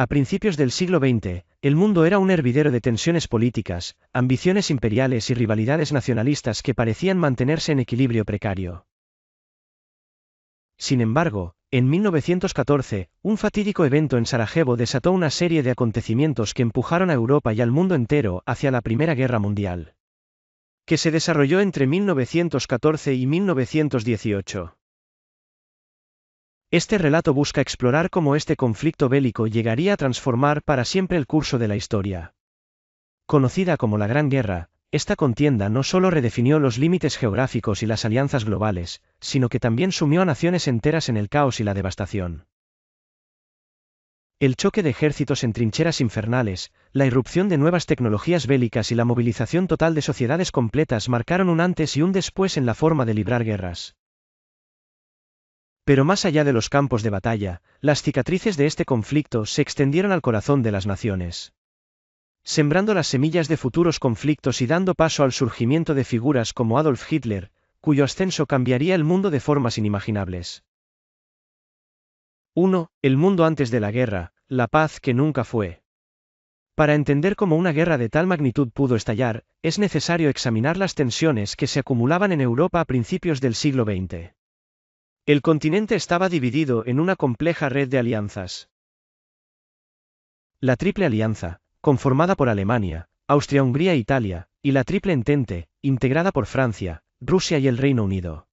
A principios del siglo XX, el mundo era un hervidero de tensiones políticas, ambiciones imperiales y rivalidades nacionalistas que parecían mantenerse en equilibrio precario. Sin embargo, en 1914, un fatídico evento en Sarajevo desató una serie de acontecimientos que empujaron a Europa y al mundo entero hacia la Primera Guerra Mundial, que se desarrolló entre 1914 y 1918. Este relato busca explorar cómo este conflicto bélico llegaría a transformar para siempre el curso de la historia. Conocida como la Gran Guerra, esta contienda no solo redefinió los límites geográficos y las alianzas globales, sino que también sumió a naciones enteras en el caos y la devastación. El choque de ejércitos en trincheras infernales, la irrupción de nuevas tecnologías bélicas y la movilización total de sociedades completas marcaron un antes y un después en la forma de librar guerras. Pero más allá de los campos de batalla, las cicatrices de este conflicto se extendieron al corazón de las naciones, sembrando las semillas de futuros conflictos y dando paso al surgimiento de figuras como Adolf Hitler, cuyo ascenso cambiaría el mundo de formas inimaginables. 1. El mundo antes de la guerra, la paz que nunca fue. Para entender cómo una guerra de tal magnitud pudo estallar, es necesario examinar las tensiones que se acumulaban en Europa a principios del siglo XX. El continente estaba dividido en una compleja red de alianzas. La Triple Alianza, conformada por Alemania, Austria-Hungría e Italia, y la Triple Entente, integrada por Francia, Rusia y el Reino Unido.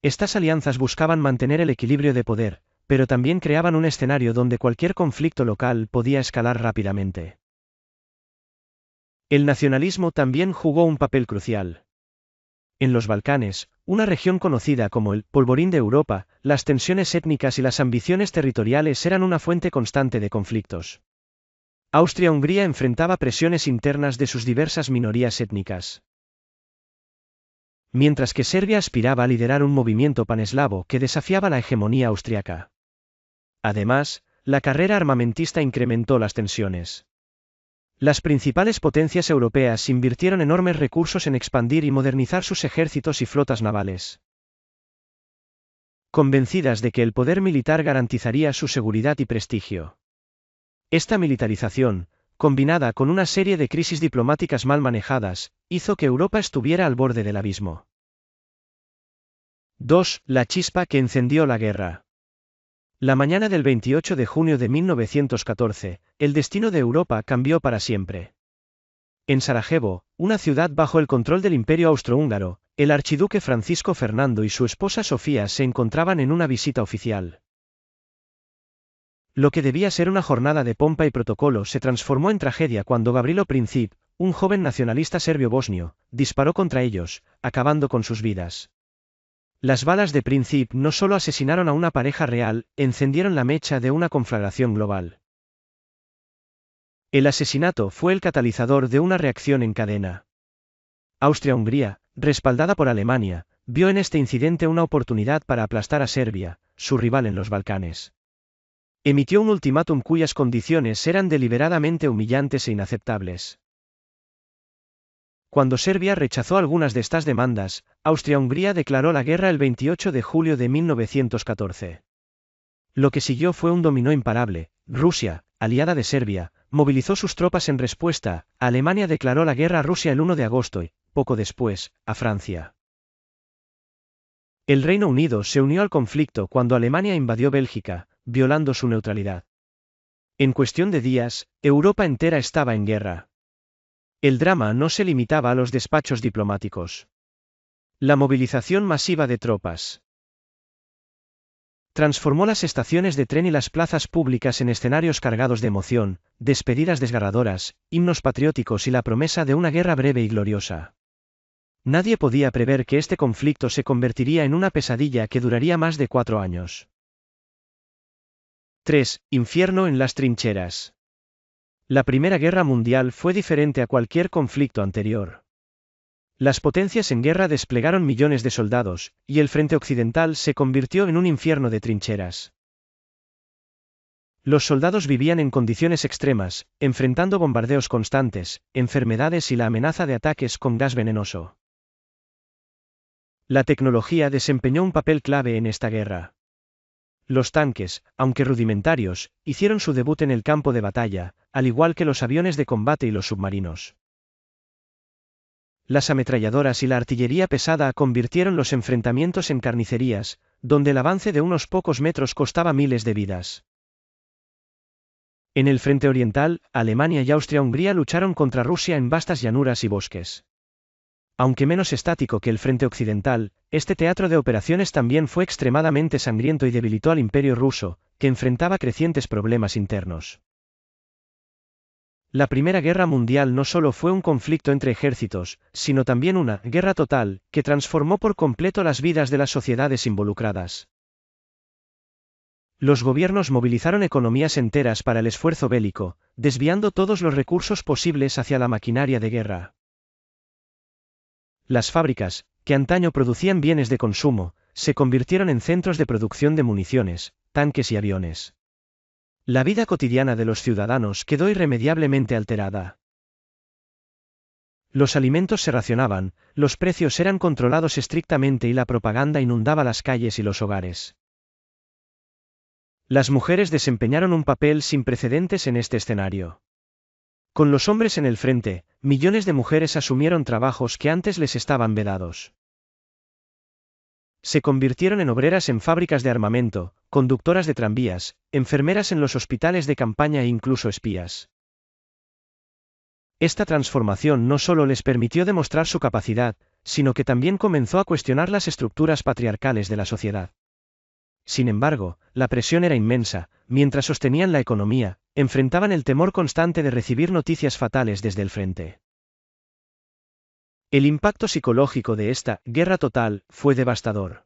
Estas alianzas buscaban mantener el equilibrio de poder, pero también creaban un escenario donde cualquier conflicto local podía escalar rápidamente. El nacionalismo también jugó un papel crucial. En los Balcanes, una región conocida como el polvorín de Europa, las tensiones étnicas y las ambiciones territoriales eran una fuente constante de conflictos. Austria-Hungría enfrentaba presiones internas de sus diversas minorías étnicas, mientras que Serbia aspiraba a liderar un movimiento paneslavo que desafiaba la hegemonía austriaca. Además, la carrera armamentista incrementó las tensiones. Las principales potencias europeas invirtieron enormes recursos en expandir y modernizar sus ejércitos y flotas navales, convencidas de que el poder militar garantizaría su seguridad y prestigio. Esta militarización, combinada con una serie de crisis diplomáticas mal manejadas, hizo que Europa estuviera al borde del abismo. 2. La chispa que encendió la guerra. La mañana del 28 de junio de 1914, el destino de Europa cambió para siempre. En Sarajevo, una ciudad bajo el control del Imperio Austrohúngaro, el archiduque Francisco Fernando y su esposa Sofía se encontraban en una visita oficial. Lo que debía ser una jornada de pompa y protocolo se transformó en tragedia cuando Gavrilo Princip, un joven nacionalista serbio-bosnio, disparó contra ellos, acabando con sus vidas. Las balas de Princip no solo asesinaron a una pareja real, encendieron la mecha de una conflagración global. El asesinato fue el catalizador de una reacción en cadena. Austria-Hungría, respaldada por Alemania, vio en este incidente una oportunidad para aplastar a Serbia, su rival en los Balcanes. Emitió un ultimátum cuyas condiciones eran deliberadamente humillantes e inaceptables. Cuando Serbia rechazó algunas de estas demandas, Austria-Hungría declaró la guerra el 28 de julio de 1914. Lo que siguió fue un dominó imparable. Rusia, aliada de Serbia, movilizó sus tropas en respuesta. Alemania declaró la guerra a Rusia el 1 de agosto y, poco después, a Francia. El Reino Unido se unió al conflicto cuando Alemania invadió Bélgica, violando su neutralidad. En cuestión de días, Europa entera estaba en guerra. El drama no se limitaba a los despachos diplomáticos. La movilización masiva de tropas transformó las estaciones de tren y las plazas públicas en escenarios cargados de emoción, despedidas desgarradoras, himnos patrióticos y la promesa de una guerra breve y gloriosa. Nadie podía prever que este conflicto se convertiría en una pesadilla que duraría más de 4 años. 3. Infierno en las trincheras. La Primera Guerra Mundial fue diferente a cualquier conflicto anterior. Las potencias en guerra desplegaron millones de soldados, y el frente occidental se convirtió en un infierno de trincheras. Los soldados vivían en condiciones extremas, enfrentando bombardeos constantes, enfermedades y la amenaza de ataques con gas venenoso. La tecnología desempeñó un papel clave en esta guerra. Los tanques, aunque rudimentarios, hicieron su debut en el campo de batalla, al igual que los aviones de combate y los submarinos. Las ametralladoras y la artillería pesada convirtieron los enfrentamientos en carnicerías, donde el avance de unos pocos metros costaba miles de vidas. En el frente oriental, Alemania y Austria-Hungría lucharon contra Rusia en vastas llanuras y bosques. Aunque menos estático que el frente occidental, este teatro de operaciones también fue extremadamente sangriento y debilitó al Imperio ruso, que enfrentaba crecientes problemas internos. La Primera Guerra Mundial no solo fue un conflicto entre ejércitos, sino también una guerra total, que transformó por completo las vidas de las sociedades involucradas. Los gobiernos movilizaron economías enteras para el esfuerzo bélico, desviando todos los recursos posibles hacia la maquinaria de guerra. Las fábricas, que antaño producían bienes de consumo, se convirtieron en centros de producción de municiones, tanques y aviones. La vida cotidiana de los ciudadanos quedó irremediablemente alterada. Los alimentos se racionaban, los precios eran controlados estrictamente y la propaganda inundaba las calles y los hogares. Las mujeres desempeñaron un papel sin precedentes en este escenario. Con los hombres en el frente, millones de mujeres asumieron trabajos que antes les estaban vedados. Se convirtieron en obreras en fábricas de armamento, conductoras de tranvías, enfermeras en los hospitales de campaña e incluso espías. Esta transformación no solo les permitió demostrar su capacidad, sino que también comenzó a cuestionar las estructuras patriarcales de la sociedad. Sin embargo, la presión era inmensa, mientras sostenían la economía, enfrentaban el temor constante de recibir noticias fatales desde el frente. El impacto psicológico de esta guerra total fue devastador.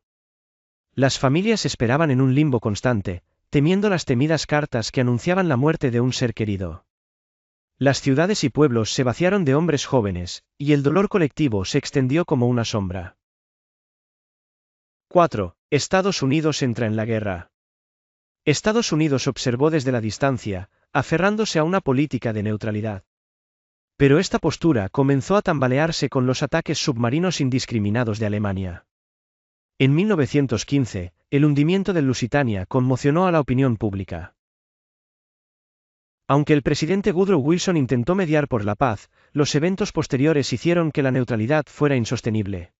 Las familias esperaban en un limbo constante, temiendo las temidas cartas que anunciaban la muerte de un ser querido. Las ciudades y pueblos se vaciaron de hombres jóvenes, y el dolor colectivo se extendió como una sombra. 4. Estados Unidos entra en la guerra. Estados Unidos observó desde la distancia, aferrándose a una política de neutralidad. Pero esta postura comenzó a tambalearse con los ataques submarinos indiscriminados de Alemania. En 1915, el hundimiento del Lusitania conmocionó a la opinión pública. Aunque el presidente Woodrow Wilson intentó mediar por la paz, los eventos posteriores hicieron que la neutralidad fuera insostenible.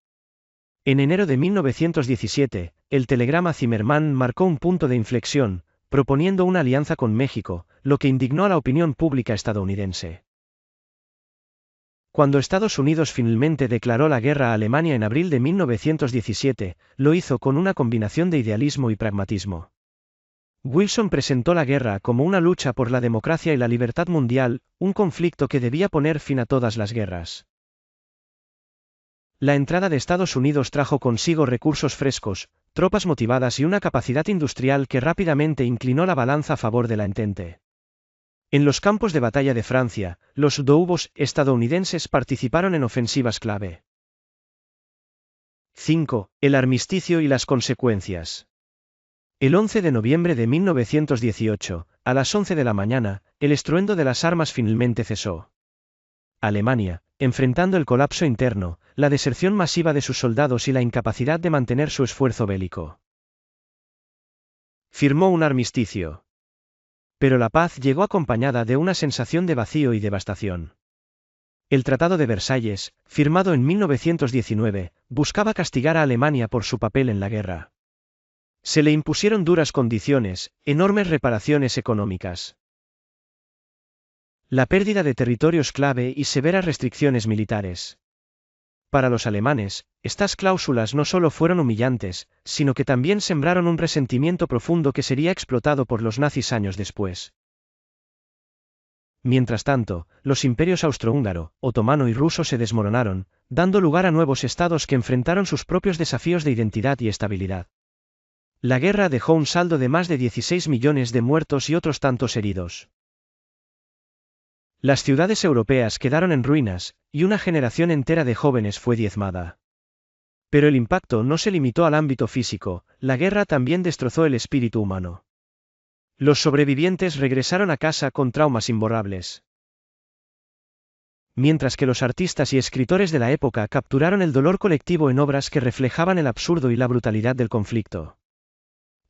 En enero de 1917, el telegrama Zimmermann marcó un punto de inflexión, proponiendo una alianza con México, lo que indignó a la opinión pública estadounidense. Cuando Estados Unidos finalmente declaró la guerra a Alemania en abril de 1917, lo hizo con una combinación de idealismo y pragmatismo. Wilson presentó la guerra como una lucha por la democracia y la libertad mundial, un conflicto que debía poner fin a todas las guerras. La entrada de Estados Unidos trajo consigo recursos frescos, tropas motivadas y una capacidad industrial que rápidamente inclinó la balanza a favor de la Entente. En los campos de batalla de Francia, los U-boats estadounidenses participaron en ofensivas clave. 5. El armisticio y las consecuencias. El 11 de noviembre de 1918, a las 11 de la mañana, el estruendo de las armas finalmente cesó. Alemania, enfrentando el colapso interno, la deserción masiva de sus soldados y la incapacidad de mantener su esfuerzo bélico. Firmó un armisticio. Pero la paz llegó acompañada de una sensación de vacío y devastación. El Tratado de Versalles, firmado en 1919, buscaba castigar a Alemania por su papel en la guerra. Se le impusieron duras condiciones, enormes reparaciones económicas. La pérdida de territorios clave y severas restricciones militares. Para los alemanes, estas cláusulas no solo fueron humillantes, sino que también sembraron un resentimiento profundo que sería explotado por los nazis años después. Mientras tanto, los imperios austrohúngaro, otomano y ruso se desmoronaron, dando lugar a nuevos estados que enfrentaron sus propios desafíos de identidad y estabilidad. La guerra dejó un saldo de más de 16 millones de muertos y otros tantos heridos. Las ciudades europeas quedaron en ruinas, y una generación entera de jóvenes fue diezmada. Pero el impacto no se limitó al ámbito físico, la guerra también destrozó el espíritu humano. Los sobrevivientes regresaron a casa con traumas imborrables. Mientras que los artistas y escritores de la época capturaron el dolor colectivo en obras que reflejaban el absurdo y la brutalidad del conflicto.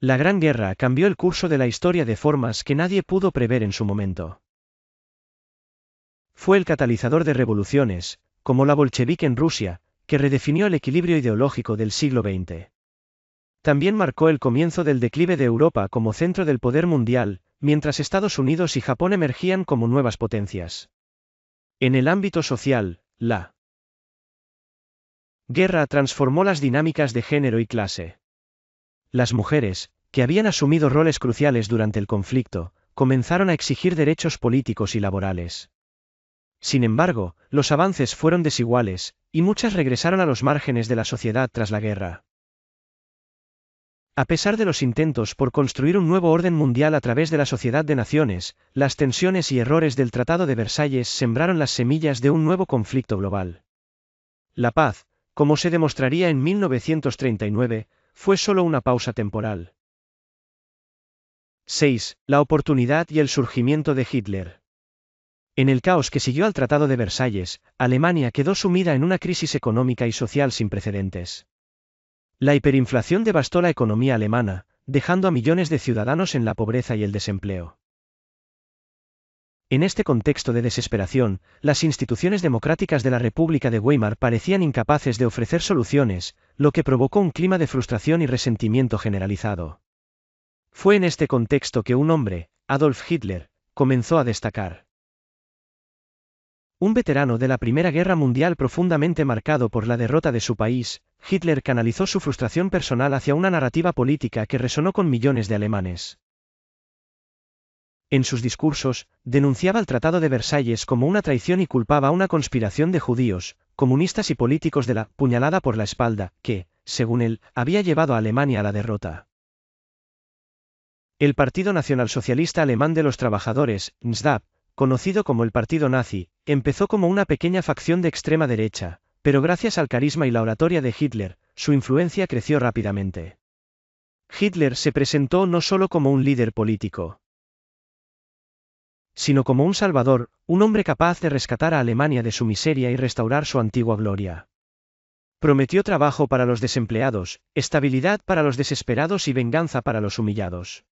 La Gran Guerra cambió el curso de la historia de formas que nadie pudo prever en su momento. Fue el catalizador de revoluciones, como la bolchevique en Rusia, que redefinió el equilibrio ideológico del siglo XX. También marcó el comienzo del declive de Europa como centro del poder mundial, mientras Estados Unidos y Japón emergían como nuevas potencias. En el ámbito social, la guerra transformó las dinámicas de género y clase. Las mujeres, que habían asumido roles cruciales durante el conflicto, comenzaron a exigir derechos políticos y laborales. Sin embargo, los avances fueron desiguales, y muchas regresaron a los márgenes de la sociedad tras la guerra. A pesar de los intentos por construir un nuevo orden mundial a través de la Sociedad de Naciones, las tensiones y errores del Tratado de Versalles sembraron las semillas de un nuevo conflicto global. La paz, como se demostraría en 1939, fue solo una pausa temporal. 6. La oportunidad y el surgimiento de Hitler. En el caos que siguió al Tratado de Versalles, Alemania quedó sumida en una crisis económica y social sin precedentes. La hiperinflación devastó la economía alemana, dejando a millones de ciudadanos en la pobreza y el desempleo. En este contexto de desesperación, las instituciones democráticas de la República de Weimar parecían incapaces de ofrecer soluciones, lo que provocó un clima de frustración y resentimiento generalizado. Fue en este contexto que un hombre, Adolf Hitler, comenzó a destacar. Un veterano de la Primera Guerra Mundial profundamente marcado por la derrota de su país, Hitler canalizó su frustración personal hacia una narrativa política que resonó con millones de alemanes. En sus discursos, denunciaba el Tratado de Versalles como una traición y culpaba a una conspiración de judíos, comunistas y políticos de la «puñalada por la espalda», que, según él, había llevado a Alemania a la derrota. El Partido Nacionalsocialista Alemán de los Trabajadores, NSDAP, conocido como el Partido Nazi, empezó como una pequeña facción de extrema derecha, pero gracias al carisma y la oratoria de Hitler, su influencia creció rápidamente. Hitler se presentó no solo como un líder político, sino como un salvador, un hombre capaz de rescatar a Alemania de su miseria y restaurar su antigua gloria. Prometió trabajo para los desempleados, estabilidad para los desesperados y venganza para los humillados.